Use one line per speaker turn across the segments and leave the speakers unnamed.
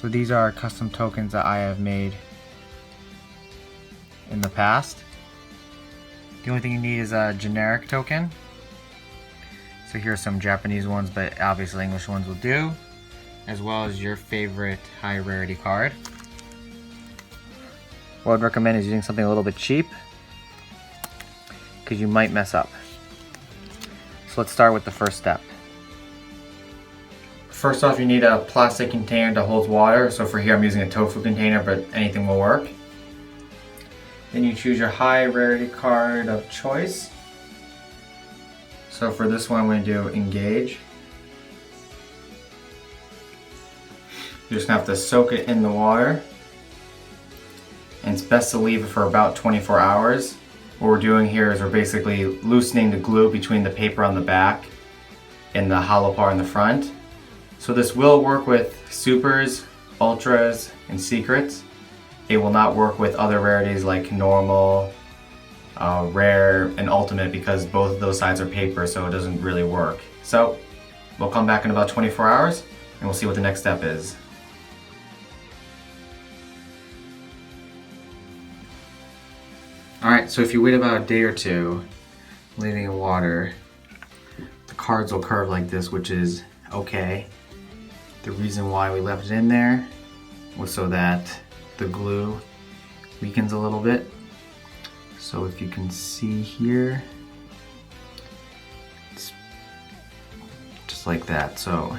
So these are custom tokens that I have made in the past. The only thing you need is a generic token. So here are some Japanese ones, but obviously English ones will do, as well as your favorite high rarity card. What I'd recommend is using something a little bit cheap, because you might mess up. So let's start with the first step. First off, you need a plastic container that holds water. So for here I'm using a tofu container, but anything will work. Then you choose your high rarity card of choice. So for this one I'm going to do engage. You're just going to have to soak it in the water. And it's best to leave it for about 24 hours. What we're doing here is we're basically loosening the glue between the paper on the back and the hollow part in the front. So this will work with supers, ultras, and secrets. It will not work with other rarities like normal, rare, and ultimate, because both of those sides are paper, so it doesn't really work. So we'll come back in about 24 hours and we'll see what the next step is. Alright, so if you wait about a day or two, leaving in water, the cards will curve like this, which is okay. The reason why we left it in there was so that the glue weakens a little bit. So if you can see here, it's just like that. So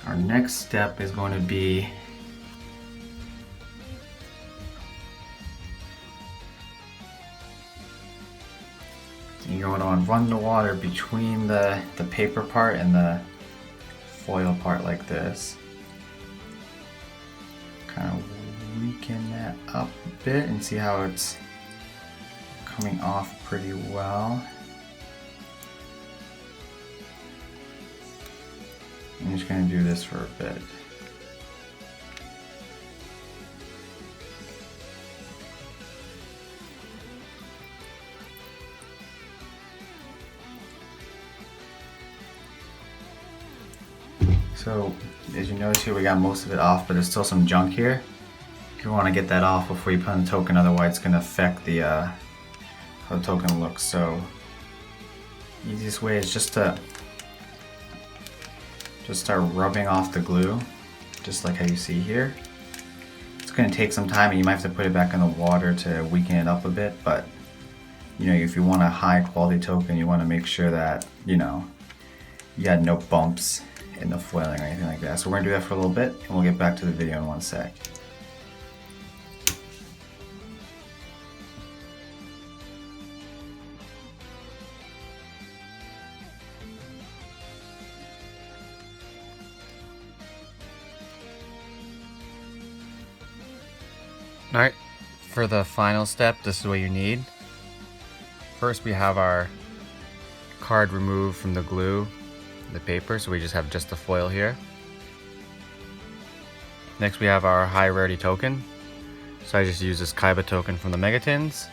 our next step is going to be you're going to run the water between the paper part and the foil part like this. Kind of weaken that up a bit and see how it's coming off pretty well. I'm just going to do this for a bit. So as you notice here, we got most of it off, but there's still some junk here. You want to get that off before you put in the token, otherwise it's going to affect the how the token looks. So the easiest way is just to start rubbing off the glue, just like how you see here. It's going to take some time and you might have to put it back in the water to weaken it up a bit, but you know, if you want a high quality token, you want to make sure that, you know, you got no bumps in the foiling or anything like that. So we're going to do that for a little bit and we'll get back to the video in one sec. Alright, for the final step, this is what you need. First we have our card removed from the glue, the paper, so we just have just the foil here. Next we have our high rarity token. So I just use this Kaiba token from the Megatins.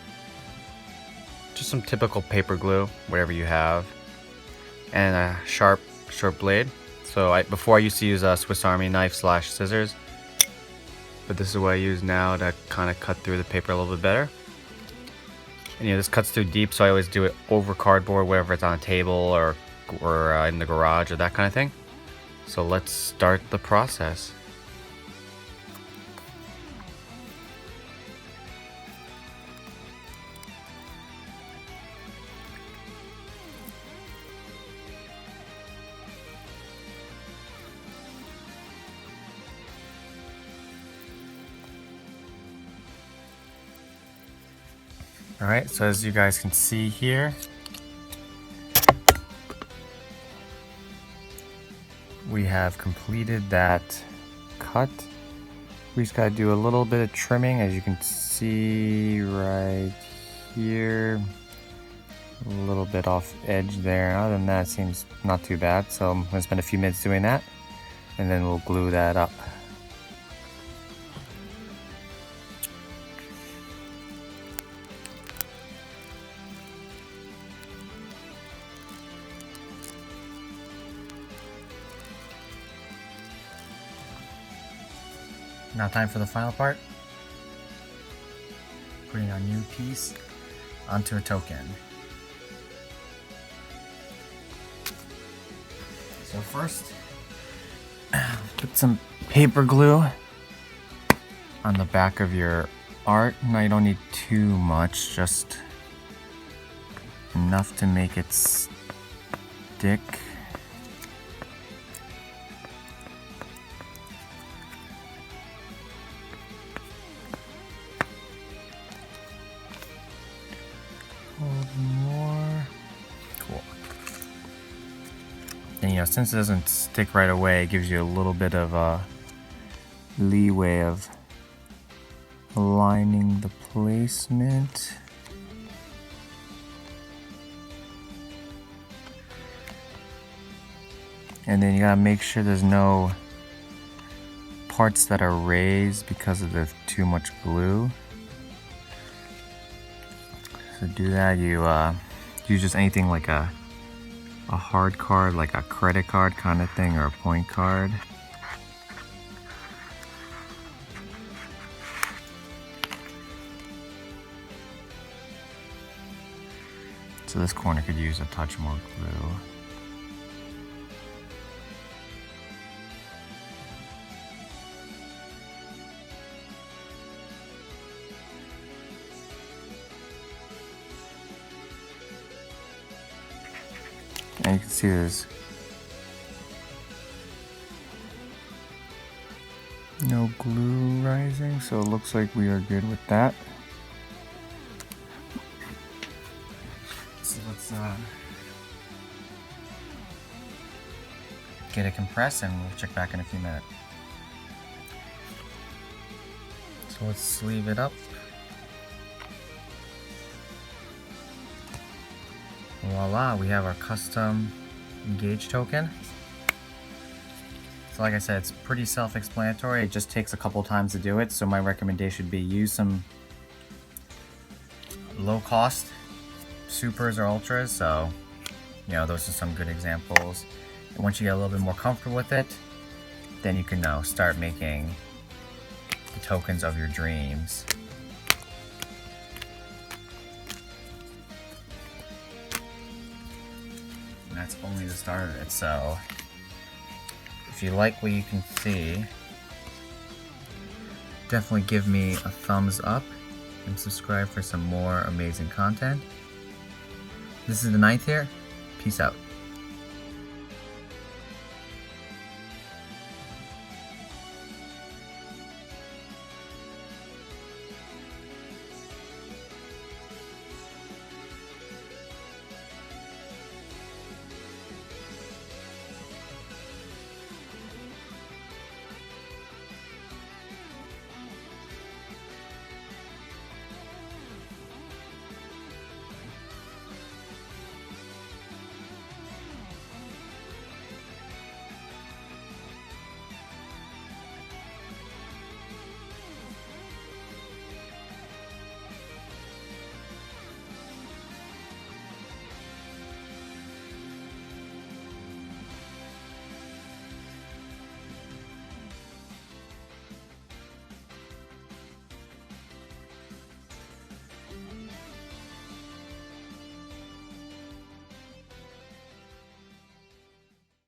Just some typical paper glue, whatever you have. And a sharp blade. So before I used to use a Swiss Army knife / scissors. But this is what I use now to kind of cut through the paper a little bit better. And you know, this cuts through deep, so I always do it over cardboard, whether it's on a table or in the garage or that kind of thing. So let's start the process. Alright, so as you guys can see here, we have completed that cut. We just gotta do a little bit of trimming, as you can see right here. A little bit off edge there. Other than that, it seems not too bad. So I'm gonna spend a few minutes doing that, and then we'll glue that up. Now time for the final part. Putting our new piece onto a token. So first, put some paper glue on the back of your art. Now you don't need too much, just enough to make it stick. More. Cool. And since it doesn't stick right away, it gives you a little bit of a leeway of aligning the placement. And then you gotta make sure there's no parts that are raised because of the too much glue. So to do that, you use just anything like a hard card, like a credit card kind of thing, or a point card. So this corner could use a touch more glue. And you can see there's no glue rising, so it looks like we are good with that. So let's get it compressed and we'll check back in a few minutes. So let's sleeve it up. Voila, we have our custom engage token. So like I said, it's pretty self-explanatory. It just takes a couple times to do it. So my recommendation would be use some low-cost supers or ultras. So, those are some good examples. And once you get a little bit more comfortable with it, then you can now start making the tokens of your dreams. That's only the start of it, so if you like what you can see, definitely give me a thumbs up and subscribe for some more amazing content. This is the 9th here. Peace out.